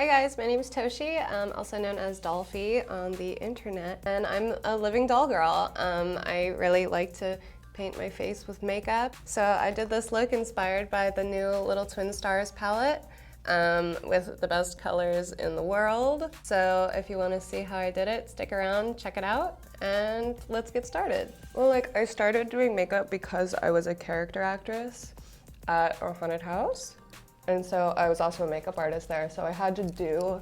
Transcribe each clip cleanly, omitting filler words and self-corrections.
Hi guys, my name is Toshi, also known as Dollfille on the internet, and I'm a living doll girl. I really like to paint my face with makeup, so I did this look inspired by the new Little Twin Stars palette with the best colors in the world. So if you want to see how I did it, stick around, check it out, and let's get started. Well, I started doing makeup because I was a character actress at a haunted house. And so I was also a makeup artist there, so I had to do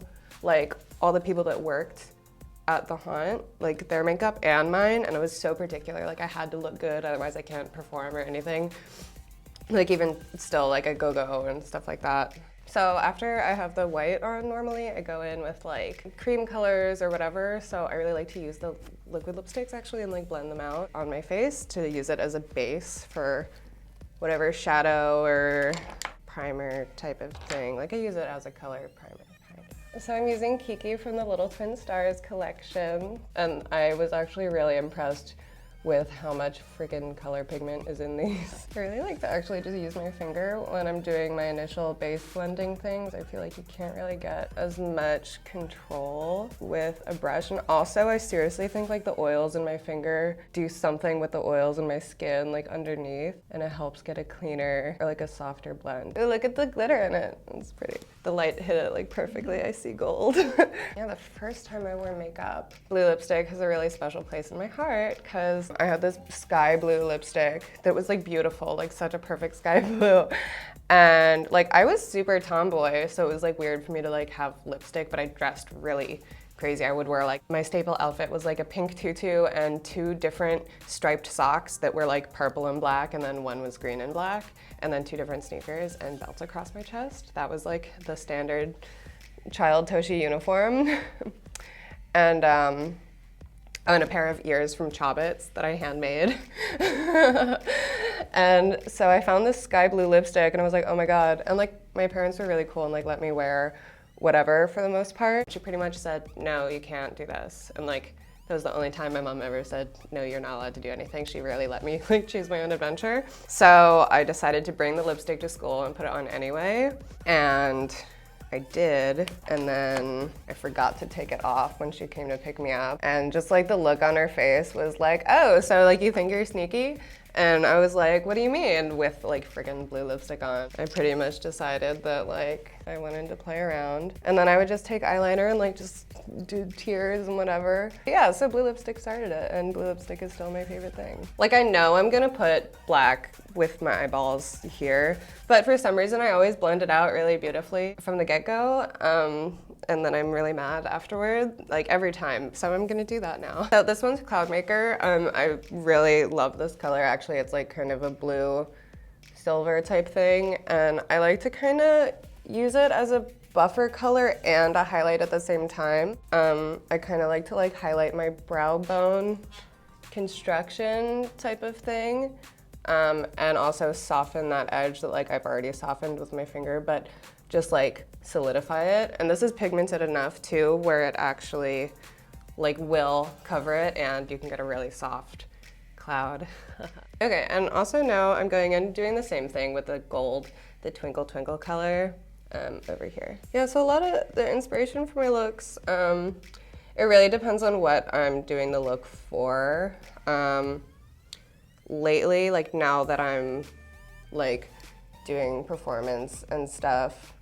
all the people that worked at the haunt, their makeup and mine, and it was so particular. I had to look good, otherwise I can't perform or anything. Even still, I go-go and stuff like that. So after I have the white on normally, I go in with cream colors or whatever. So I really like to use the liquid lipsticks actually and blend them out on my face to use it as a base for whatever shadow or primer type of thing. I use it as a color primer. So I'm using Kiki from the Little Twin Stars collection, and I was actually really impressed with how much freaking color pigment is in these. I really like to actually just use my finger when I'm doing my initial base blending things. I feel like you can't really get as much control with a brush. And also I seriously think the oils in my finger do something with the oils in my skin underneath, and it helps get a cleaner or a softer blend. Ooh, look at the glitter in it. It's pretty. The light hit it perfectly. I see gold. Yeah, the first time I wore makeup, blue lipstick has a really special place in my heart because I had this sky blue lipstick that was beautiful, such a perfect sky blue. And I was super tomboy, so it was weird for me to have lipstick, but I dressed really crazy. I would wear my staple outfit was a pink tutu and 2 different striped socks that were purple and black, and then one was green and black, and then 2 different sneakers and belts across my chest. That was the standard child Toshi uniform. And and a pair of ears from Chobbits that I handmade. And so I found this sky blue lipstick and I was oh my God. And my parents were really cool and let me wear whatever for the most part. She pretty much said, no, you can't do this. And that was the only time my mom ever said, no, you're not allowed to do anything. She rarely let me choose my own adventure. So I decided to bring the lipstick to school and put it on anyway. And I did, and then I forgot to take it off when she came to pick me up. And just the look on her face was oh, so you think you're sneaky? And I was what do you mean? With friggin' blue lipstick on. I pretty much decided that I wanted to play around. And then I would just take eyeliner and just do tears and whatever. Yeah, so blue lipstick started it, and blue lipstick is still my favorite thing. I know I'm gonna put black with my eyeballs here, but for some reason I always blend it out really beautifully from the get-go. And then I'm really mad afterward, every time. So I'm gonna do that now. So this one's Cloudmaker. I really love this color. Actually, it's kind of a blue silver type thing. And I like to kind of use it as a buffer color and a highlight at the same time. I kind of like to highlight my brow bone construction type of thing. And also soften that edge that I've already softened with my finger, but just solidify it. And this is pigmented enough too, where it actually will cover it and you can get a really soft cloud. Okay, and also now I'm going in doing the same thing with the gold, the Twinkle Twinkle color over here. Yeah, so a lot of the inspiration for my looks, it really depends on what I'm doing the look for. Lately, now that I'm doing performance and stuff,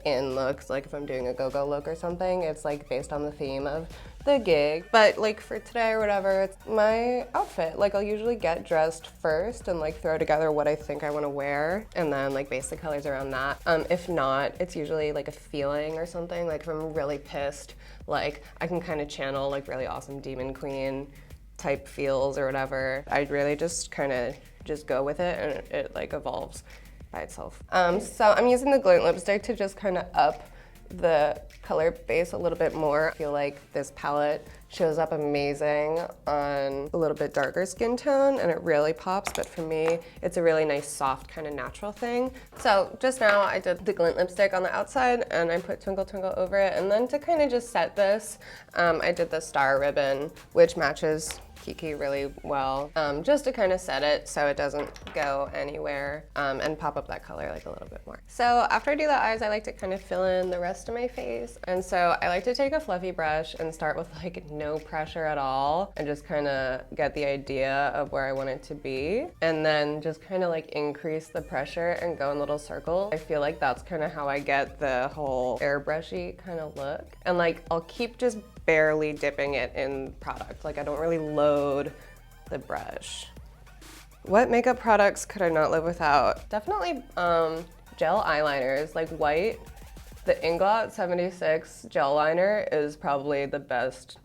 in looks, if I'm doing a go-go look or something, it's based on the theme of the gig. But for today or whatever, it's my outfit. I'll usually get dressed first and throw together what I think I want to wear, and then base the colors around that. If not, it's usually a feeling or something. If I'm really pissed, I can kind of channel really awesome demon queen type feels or whatever. I really just kind of just go with it, and it evolves by itself. So I'm using the glint lipstick to just kind of up the color base a little bit more. I feel this palette shows up amazing on a little bit darker skin tone and it really pops, but for me, it's a really nice, soft, kind of natural thing. So just now I did the glint lipstick on the outside and I put Twinkle Twinkle over it, and then to kind of just set this, I did the star ribbon, which matches Kiki really well, just to kind of set it so it doesn't go anywhere, and pop up that color like a little bit more. So after I do the eyes, I like to kind of fill in the rest of my face. And so I like to take a fluffy brush and start with like no pressure at all and just kind of get the idea of where I want it to be. And then just kind of like increase the pressure and go in little circles. I feel like that's kind of how I get the whole airbrushy kind of look. And like I'll keep just barely dipping it in product. Like I don't really load the brush. What makeup products could I not live without? Definitely gel eyeliners, like white. The Inglot 76 gel liner is probably the best,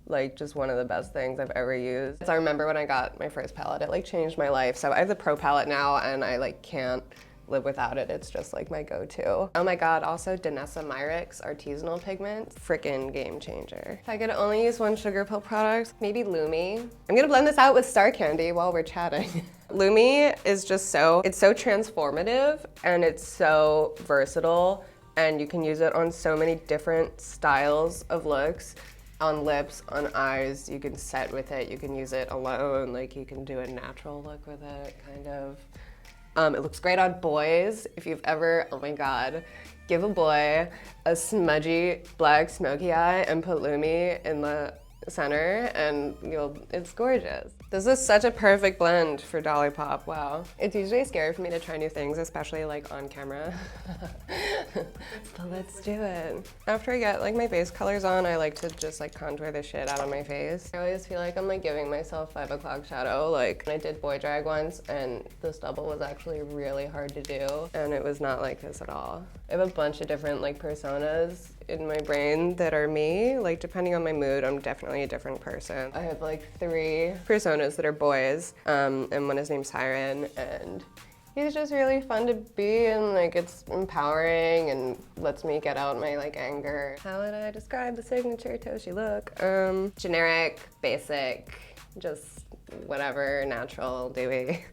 like just one of the best things I've ever used. So I remember when I got my first palette, it like changed my life. So I have the Pro palette now and I like can't live without it. It's just like my go-to. Oh my God, also Danessa Myricks artisanal pigment, freaking game changer. If I could only use one Sugarpill product, maybe Lumi. I'm gonna blend this out with Star Candy while we're chatting. Lumi is just it's so transformative and it's so versatile and you can use it on so many different styles of looks. On lips, on eyes, you can set with it, you can use it alone, like you can do a natural look with it, kind of. It looks great on boys. If you've ever, oh my God, give a boy a smudgy black smoky eye and put Lumi in the center and it's gorgeous. This is such a perfect blend for Dolly Pop, wow. It's usually scary for me to try new things, especially like on camera. So let's do it. After I get like my base colors on, I like to just like contour the shit out of my face. I always feel like I'm like giving myself 5 o'clock shadow. Like I did boy drag once and the stubble was actually really hard to do and it was not like this at all. I have a bunch of different like personas in my brain that are me. Like depending on my mood, I'm definitely a different person. I have like 3 personas that are boys, and one is named Siren, and he's just really fun to be, and like it's empowering and lets me get out my like anger. How would I describe the signature Toshi look? Generic, basic, just whatever, natural, dewy.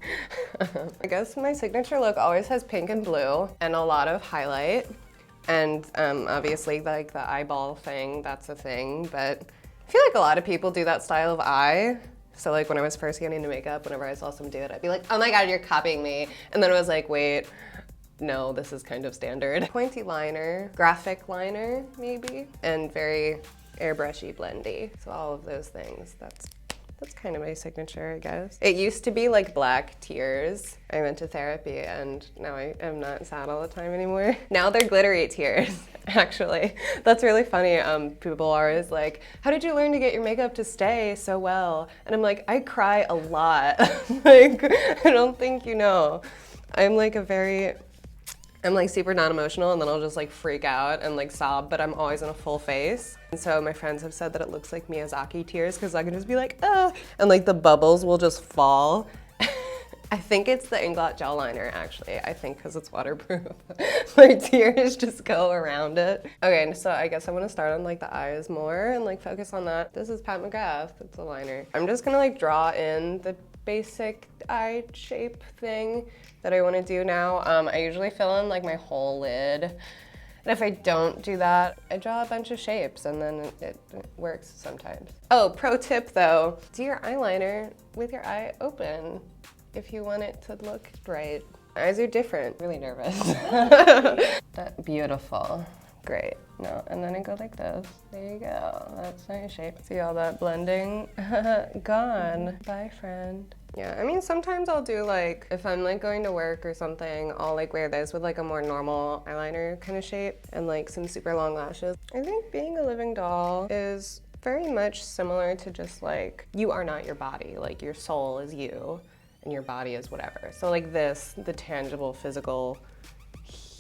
I guess my signature look always has pink and blue and a lot of highlight. And obviously like the eyeball thing, that's a thing, but I feel like a lot of people do that style of eye. So like when I was first getting into makeup, whenever I saw someone do it, I'd be like, oh my God, you're copying me. And then I was like, wait, no, this is kind of standard. Pointy liner, graphic liner maybe, and very airbrushy blendy. So all of those things, that's kind of my signature, I guess. It used to be like black tears. I went to therapy and now I am not sad all the time anymore. Now they're glittery tears, actually. That's really funny. People are always like, how did you learn to get your makeup to stay so well? And I'm like, I cry a lot. Like, I don't think you know. I'm like super non-emotional and then I'll just like freak out and like sob, but I'm always in a full face. And so my friends have said that it looks like Miyazaki tears because I can just be like, ah, and like the bubbles will just fall. I think it's the Inglot gel liner actually. I think because it's waterproof. My tears just go around it. Okay, so I guess I want to start on like the eyes more and like focus on that. This is Pat McGrath, it's a liner. I'm just gonna like draw in the basic eye shape thing that I want to do now. I usually fill in like my whole lid. And if I don't do that, I draw a bunch of shapes and then it works sometimes. Oh, pro tip though, do your eyeliner with your eye open if you want it to look bright. Eyes are different. Really nervous. Beautiful. Great. No, and then I go like this. There you go. That's my shape. See all that blending? Gone. Bye, friend. Yeah, I mean, sometimes I'll do like, if I'm like going to work or something, I'll like wear this with like a more normal eyeliner kind of shape and like some super long lashes. I think being a living doll is very much similar to just like, you are not your body. Like your soul is you and your body is whatever. So like this, the tangible, physical,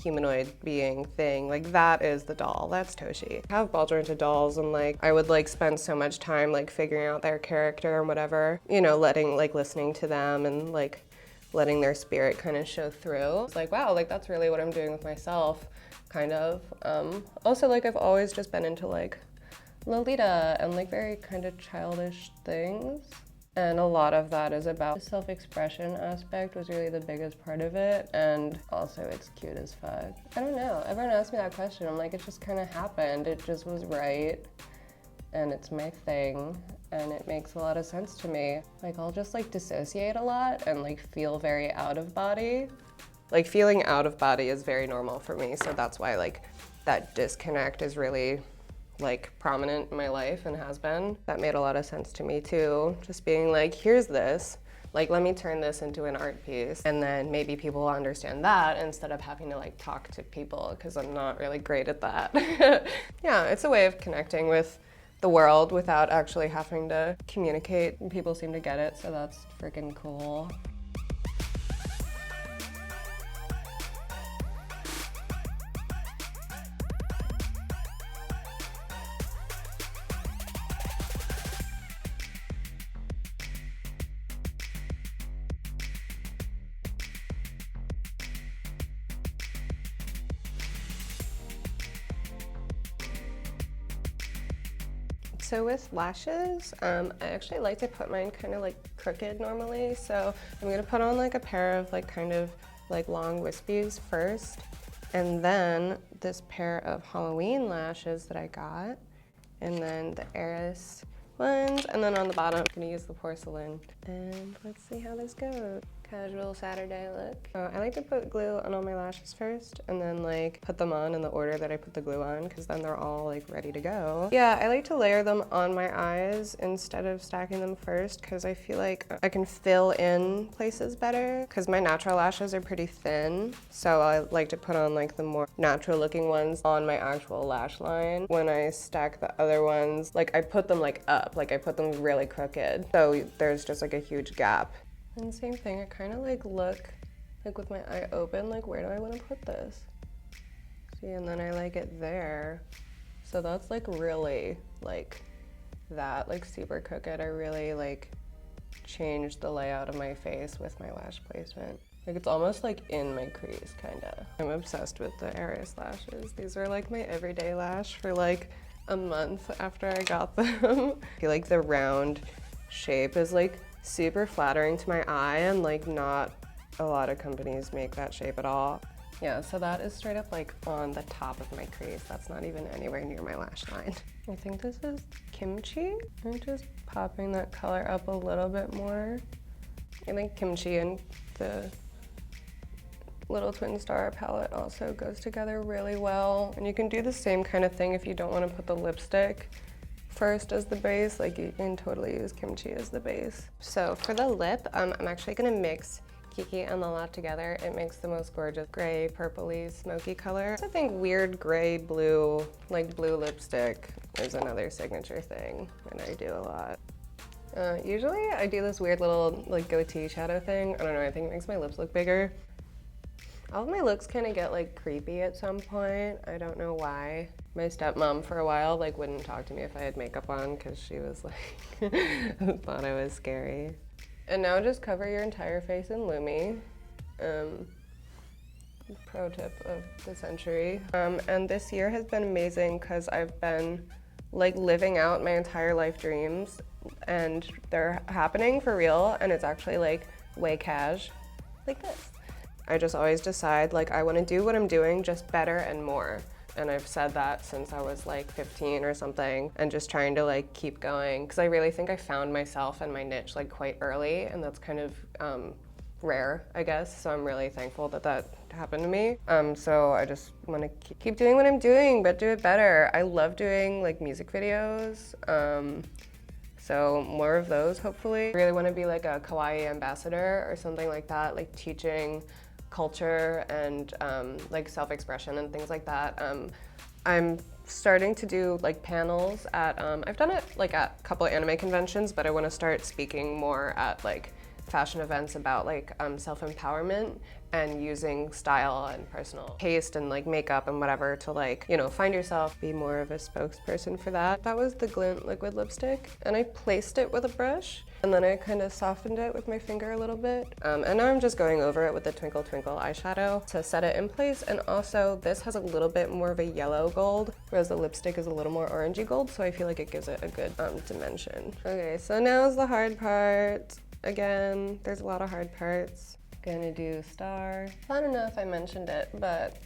humanoid being thing, like that is the doll, that's Toshi. I have ball jointed dolls and like I would like spend so much time like figuring out their character and whatever, you know, listening to them and like letting their spirit kind of show through. It's like, wow, like that's really what I'm doing with myself, kind of. Also like I've always just been into like Lolita and like very kind of childish things. And a lot of that is about the self-expression aspect was really the biggest part of it. And also it's cute as fuck. I don't know, everyone asks me that question. I'm like, it just kind of happened. It just was right. and it's my thing, and it makes a lot of sense to me. Like, I'll just like dissociate a lot and like feel very out of body. Like, feeling out of body is very normal for me, so that's why like that disconnect is really like prominent in my life and has been. That made a lot of sense to me too. Just being like, here's this, like, let me turn this into an art piece, and then maybe people will understand that instead of having to like talk to people, because I'm not really great at that. Yeah, it's a way of connecting with the world without actually having to communicate. People seem to get it, so that's freaking cool. So with lashes, I actually like to put mine kind of like crooked normally. So I'm gonna put on like a pair of like kind of like long wispies first, and then this pair of Halloween lashes that I got, and then the Heiress ones, and then on the bottom I'm gonna use the porcelain. And let's see how this goes. Casual Saturday look. I like to put glue on all my lashes first, and then like put them on in the order that I put the glue on, because then they're all like ready to go. Yeah, I like to layer them on my eyes instead of stacking them first, because I feel like I can fill in places better, because my natural lashes are pretty thin. So I like to put on like the more natural looking ones on my actual lash line. When I stack the other ones, like I put them like up, like I put them really crooked. So there's just like a huge gap. And same thing, I kind of like look like with my eye open, like where do I want to put this? See, and then I like it there. So that's like really like that, like super crooked. I really like changed the layout of my face with my lash placement. Like it's almost like in my crease, kinda. I'm obsessed with the Heiress lashes. These are like my everyday lash for like a month after I got them. I feel like the round shape is like super flattering to my eye, and like not a lot of companies make that shape at all. Yeah, so that is straight up like on the top of my crease. That's not even anywhere near my lash line. I think this is Kimchi. I'm just popping that color up a little bit more. I think Kimchi and the Little Twin Star palette also goes together really well. And you can do the same kind of thing if you don't want to put the lipstick first as the base. Like you can totally use Kimchi as the base. So for the lip, I'm actually gonna mix Kiki and Lala together. It makes the most gorgeous gray, purpley, smoky color. I think weird gray, blue, like blue lipstick is another signature thing that I do a lot. Usually I do this weird little like goatee shadow thing. I don't know, I think it makes my lips look bigger. All of my looks kind of get like creepy at some point. I don't know why. My stepmom for a while like wouldn't talk to me if I had makeup on, because she was like, thought I was scary. And now just cover your entire face in Lumi. Pro tip of the century. And this year has been amazing because I've been like living out my entire life dreams, and they're happening for real, and it's actually like way cash, like this. I just always decide like I want to do what I'm doing just better and more. And I've said that since I was like 15 or something, and just trying to like keep going, because I really think I found myself and my niche like quite early, and that's kind of rare, I guess. So I'm really thankful that that happened to me. So I just want to keep doing what I'm doing, but do it better. I love doing like music videos. So more of those, hopefully. I really want to be like a kawaii ambassador or something like that, like teaching culture and like self-expression and things like that. I'm starting to do like panels at, I've done it like at a couple of anime conventions, but I want to start speaking more at like fashion events about like self-empowerment and using style and personal taste and like makeup and whatever to like, you know, find yourself, be more of a spokesperson for that. That was the Glint liquid lipstick, and I placed it with a brush, and then I kind of softened it with my finger a little bit. And now I'm just going over it with the Twinkle Twinkle eyeshadow to set it in place. And also this has a little bit more of a yellow gold, whereas the lipstick is a little more orangey gold, so I feel like it gives it a good dimension. Okay, so now's the hard part. Again, there's a lot of hard parts. Gonna do Star. I don't know if I mentioned it, but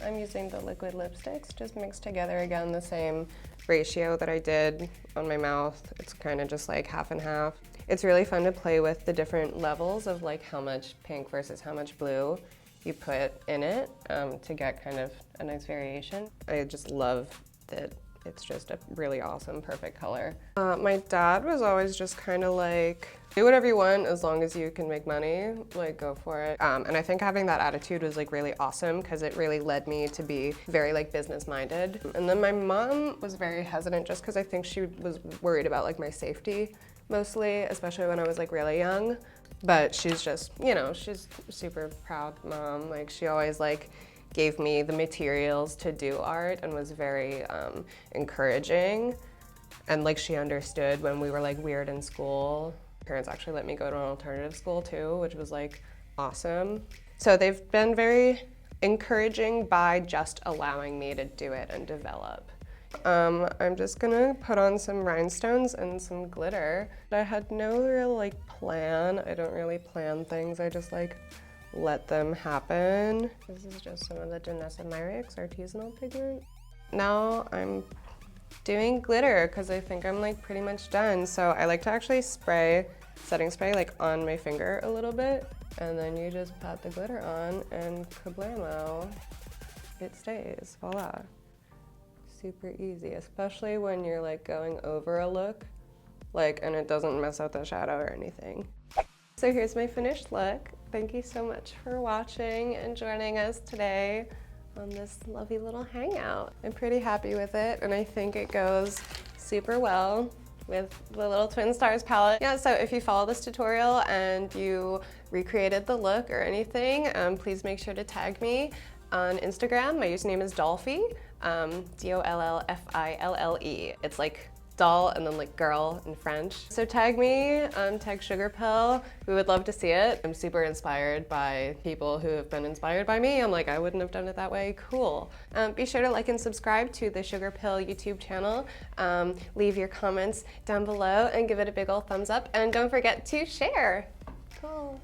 I'm using the liquid lipsticks, just mixed together again, the same ratio that I did on my mouth. It's kind of just like half and half. It's really fun to play with the different levels of like how much pink versus how much blue you put in it to get kind of a nice variation. I just love that it's just a really awesome, perfect color. My dad was always just kind of like, do whatever you want as long as you can make money, like go for it. And I think having that attitude was like really awesome because it really led me to be very like business minded. And then my mom was very hesitant just because I think she was worried about like my safety mostly, especially when I was like really young. But she's just, you know, she's a super proud mom. Like she always like gave me the materials to do art and was very encouraging. And like she understood when we were like weird in school. Parents actually let me go to an alternative school too, which was like awesome. So they've been very encouraging by just allowing me to do it and develop. I'm just gonna put on some rhinestones and some glitter. I had no real like plan. I don't really plan things. I just like let them happen. This is just some of the Danessa Myricks artisanal pigment. Now I'm doing glitter because I think I'm like pretty much done. So I like to actually spray setting spray like on my finger a little bit, and then you just pat the glitter on and kablamo, it stays, voila. Super easy, especially when you're like going over a look, like, and it doesn't mess up the shadow or anything. So here's my finished look. Thank you so much for watching and joining us today on this lovely little hangout. I'm pretty happy with it, and I think it goes super well with the little Twin Stars palette. Yeah, so if you follow this tutorial and you recreated the look or anything, please make sure to tag me on Instagram. My username is Dollfille, D-O-L-L-F-I-L-L-E. It's like doll and then like girl in French. So tag me, tag Sugarpill. We would love to see it. I'm super inspired by people who have been inspired by me. I'm like, I wouldn't have done it that way. Cool. Be sure to like and subscribe to the Sugarpill YouTube channel. Leave your comments down below and give it a big ol' thumbs up. And don't forget to share. Cool.